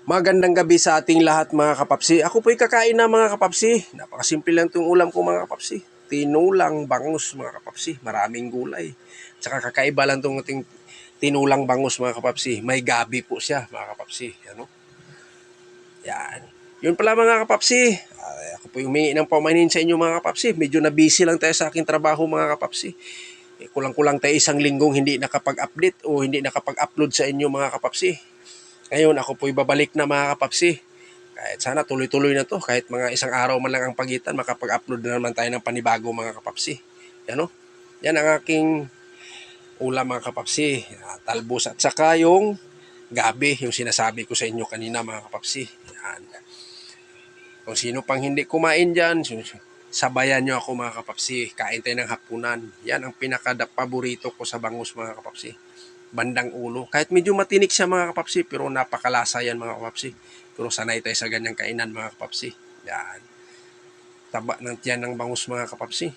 Magandang gabi sa ating lahat mga kapapsi. Ako po'y kakain na mga kapapsi. Napakasimple lang itong ulam ko mga kapapsi. Tinulang bangus mga kapapsi. Maraming gulay. Tsaka kakaiba lang itong ating tinulang bangus mga kapapsi. May gabi po siya mga kapapsi. Ano? Yan. Yun pala mga kapapsi. Ako po'y humingi ng paumanhin sa inyo mga kapapsi. Medyo na busy lang tayo sa aking trabaho mga kapapsi. Kulang-kulang tayo isang linggong hindi nakapag-update o hindi nakapag-upload sa inyo mga kapapsi. Ngayon, ako po'y babalik na mga kapapsi. Kahit sana tuloy-tuloy na to. Kahit mga isang araw man lang ang pagitan, makapag-upload na naman tayo ng panibago mga kapapsi. Yan o. Yan ang aking ulam mga kapapsi. Talbos at saka yung gabi, yung sinasabi ko sa inyo kanina mga kapapsi. Yan. Kung sino pang hindi kumain dyan, sabayan nyo ako mga kapapsi. Kain tayo ng hapunan. Yan ang pinaka-paborito ko sa bangus mga kapapsi. Bandang ulo. Kahit medyo matinik siya mga kapapsi, pero napakalasa yan mga kapapsi. Pero sanay tayo sa ganyang kainan mga kapapsi. Yan. Taba ng tiyan ng bangus mga kapapsi.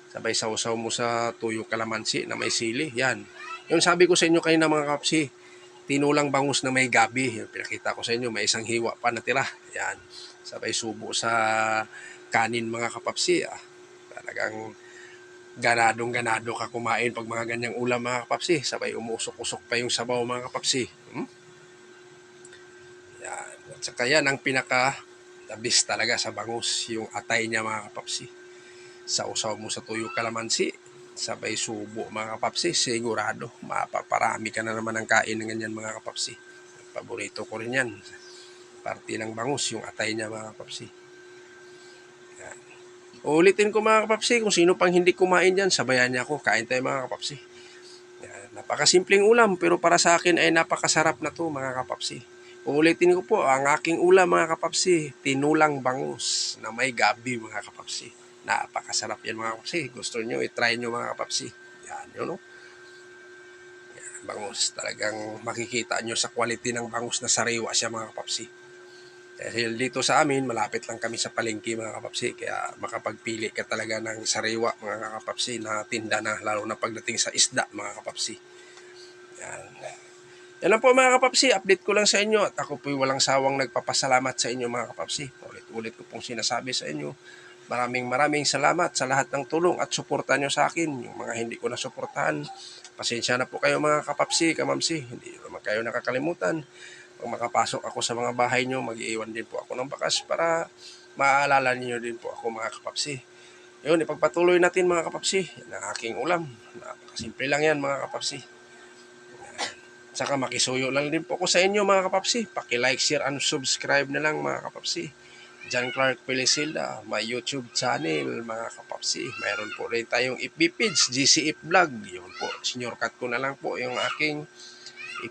Sabay sausaw mo sa tuyo kalamansi na may sili. Yan. Yung sabi ko sa inyo kanina mga kapapsi, tinulang bangus na may gabi. Yung pinakita ko sa inyo, may isang hiwa pa natira. Yan. Sabay subo sa kanin mga kapapsi. Talagang ganadong-ganado ka kumain pag mga ganyang ulam mga kapapsi. Sabay umusok-usok pa yung sabaw mga kapapsi. Yan. At saka yan ang pinaka-tabis talaga sa bangus. Yung atay niya mga kapapsi. Sausaw mo sa tuyo kalamansi. Sabay subo mga kapapsi. Sigurado, mapaparami ka na naman ng kain ng ganyan mga kapapsi. Paborito ko rin yan. Parte ng bangus, yung atay niya mga kapapsi. Ulitin ko mga kapapsi, kung sino pang hindi kumain dyan, sabayan niya ako. Kain tayo mga kapapsi. Yan. Napakasimpleng ulam, pero para sa akin ay napakasarap na to mga kapapsi. Ulitin ko po, ang aking ulam mga kapapsi, tinulang bangus na may gabi mga kapapsi. Napakasarap yan mga kapapsi. Gusto nyo, itry nyo mga kapapsi. Yan, yun no? Yan, bangus. Talagang makikita nyo sa quality ng bangus na sariwa siya mga kapapsi. Dahil dito sa amin, malapit lang kami sa palengke mga kapapsi. Kaya makapagpili ka talaga ng sariwa mga kapapsi na tinda na, lalo na pagdating sa isda mga kapapsi. Yan. Yan lang po mga kapapsi. Update ko lang sa inyo at ako po'y walang sawang nagpapasalamat sa inyo mga kapapsi. Ulit-ulit ko pong sinasabi sa inyo. Maraming salamat sa lahat ng tulong at suporta nyo sa akin. Yung mga hindi ko nasuportahan, pasensya na po kayo mga kapapsi, kamamsi. Hindi naman kayo nakakalimutan. Pag makapasok ako sa mga bahay nyo, mag-iiwan din po ako ng bakas para maaalala niyo din po ako mga kapapsi. Yun, ipagpatuloy natin mga kapapsi. Yan ang aking ulam. Napakasimple lang yan mga kapapsi. Saka makisuyo lang din po ako sa inyo mga kapapsi. Paki-like, share, and subscribe na lang mga kapapsi. John Clark Pelisilda, my YouTube channel mga kapapsi. Mayroon po rin tayong FB page, GCF Vlog. Yun po, senior cut ko na lang po yung aking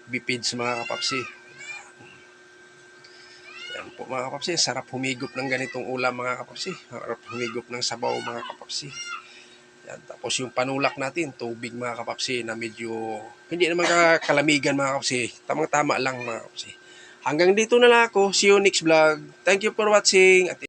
FB page mga kapapsi. Yan po mga kapapsi, sarap humigop ng ganitong ulam mga kapapsi. Sarap humigop ng sabaw mga kapapsi. Yan. Tapos yung panulak natin, tubig mga kapapsi na medyo hindi naman kalamigan mga kapapsi. Tamang-tama lang mga kapapsi. Hanggang dito na lang ako. See you next vlog. Thank you for watching. At